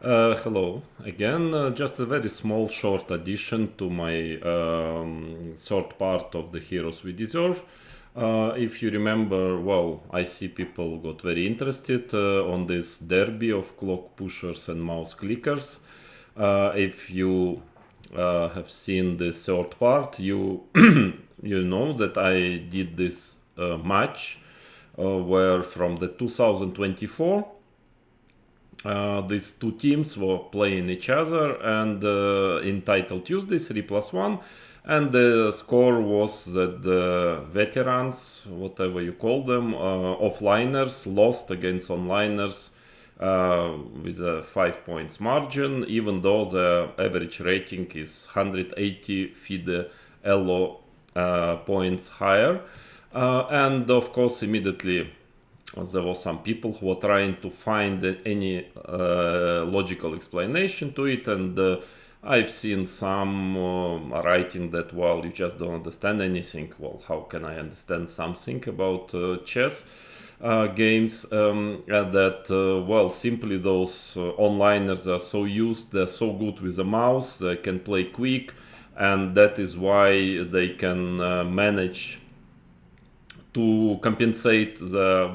Hello again. Just a very small, short addition to my short part of the Heroes We Deserve. If you remember, well, I see people got very interested on this derby of clock pushers and mouse clickers. If you have seen the third part, you you know that I did this match where from the 2024 these two teams were playing each other and entitled Tuesday 3+1, and the score was that the veterans, whatever you call them, offliners lost against onliners with a 5 points margin, even though the average rating is 180 FIDE ELO points higher. And of course, immediately there were some people who were trying to find any logical explanation to it, and I've seen some writing that, well, you just don't understand anything. Well, how can I understand something about chess games? Well, simply those onliners are so used, they're so good with the mouse, they can play quick, and that is why they can manage to compensate the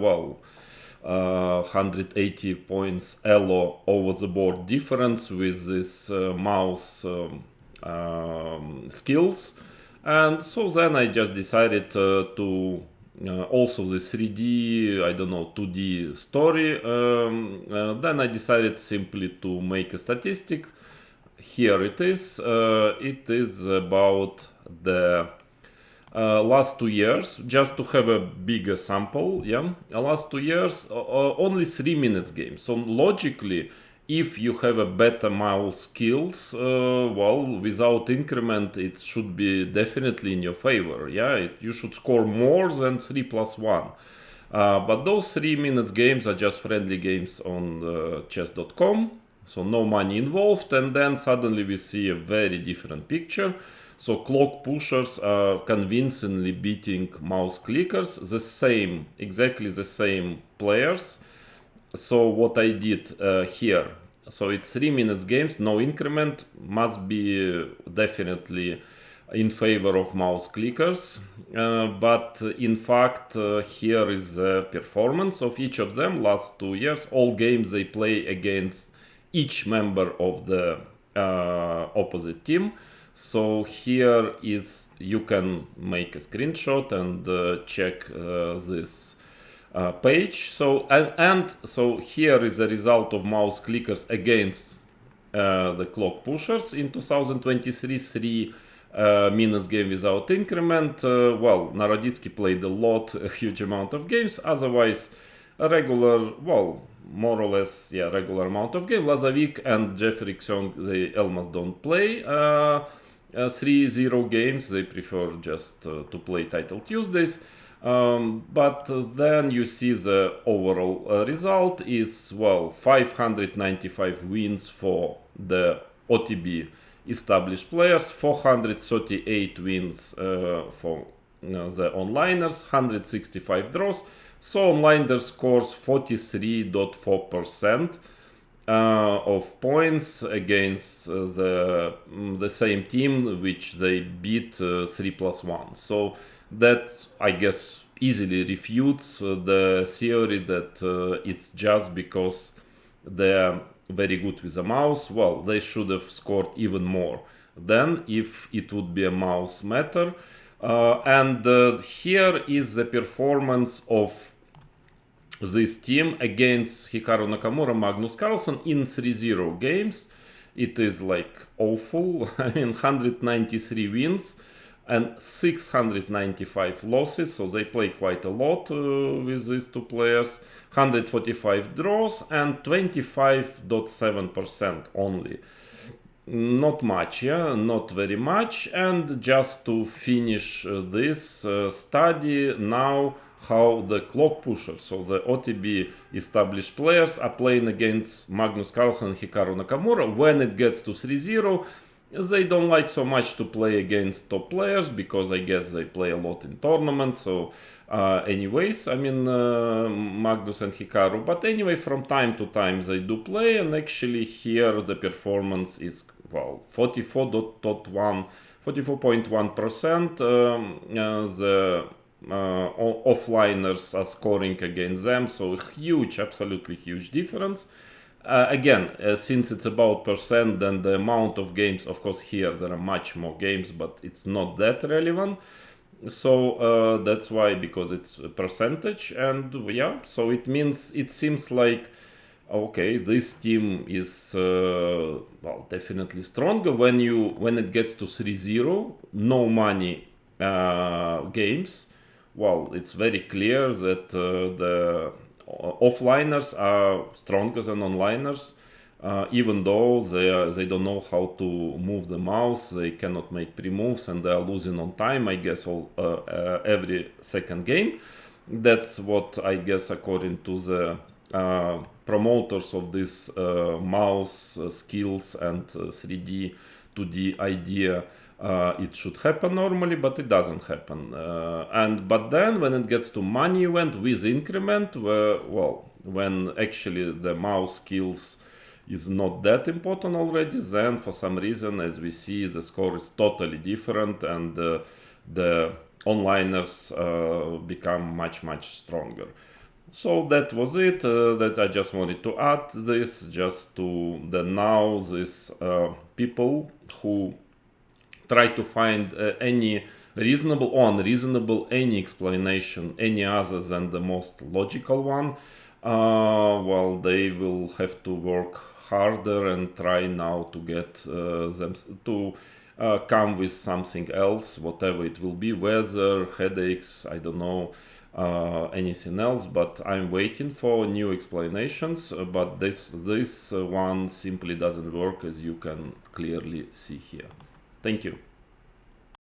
180 points ELO over the board difference with this mouse skills. And so then I just decided to also the 3D, I don't know, 2D story. Then I decided simply to make a statistic. Here it is. It is about the last 2 years, just to have a bigger sample. Last 2 years, only 3 minutes game. So logically, if you have a better mouse skills, without increment, it should be definitely in your favor. You should score more than 3+1. But those 3 minutes games are just friendly games on chess.com, so no money involved, and then suddenly we see a very different picture. So clock pushers are convincingly beating mouse clickers, exactly the same players. So what I did here, so it's 3 minutes games, no increment, must be definitely in favor of mouse clickers. But in fact, here is the performance of each of them last 2 years. All games they play against each member of the opposite team. So here is, you can make a screenshot and check this page. So so here is the result of mouse clickers against the clock pushers in 2023. 3 minutes game without increment. Naroditsky played a huge amount of games. Otherwise, a regular, more or less, regular amount of game. Lazavik and Jeffrey Xiong, they almost don't play 3-0 games. They prefer just to play Title Tuesdays. But then you see the overall result is, 595 wins for the OTB established players, 438 wins for the onliners, 165 draws. So onliner scores 43.4% of points against the same team which they beat 3+1. So that, I guess, easily refutes the theory that it's just because they're very good with a mouse. Well, they should have scored even more than if it would be a mouse matter. And here is the performance of this team against Hikaru Nakamura, Magnus Carlsen in 3-0 games. It is like awful. I mean, 193 wins and 695 losses, so they play quite a lot with these two players. 145 draws and 25.7% only. Not much, not very much. And just to finish this study now, how the clock pushers, so the OTB established players, are playing against Magnus Carlsen and Hikaru Nakamura. When it gets to 3-0, They don't like so much to play against top players because I guess they play a lot in tournaments. So, anyways, I mean, Magnus and Hikaru. But anyway, from time to time they do play, and actually here the performance is, well, 44.1%. The offliners are scoring against them, so huge, absolutely huge difference. Again, since it's about percent, then the amount of games, of course, here there are much more games, but it's not that relevant. So that's why, because it's a percentage, and yeah, so it means it seems like okay, this team is well, definitely stronger when it gets to 3-0, no money games. Well, it's very clear that the offliners are stronger than onliners, even though they don't know how to move the mouse, they cannot make pre-moves, and they are losing on time, I guess, every second game. That's what I guess, according to the promoters of this mouse skills and 3D 2D idea. It should happen normally, but it doesn't happen. But then when it gets to money event with increment, when actually the mouse skills is not that important already, then for some reason, as we see, the score is totally different, and the onliners become much stronger. So that was it. That I just wanted to add this, just to the now these people who try to find any reasonable or unreasonable, any explanation, any other than the most logical one, well, they will have to work harder and try now to get them to come with something else, whatever it will be, weather, headaches, I don't know, anything else. But I'm waiting for new explanations. But this one simply doesn't work, as you can clearly see here. Thank you.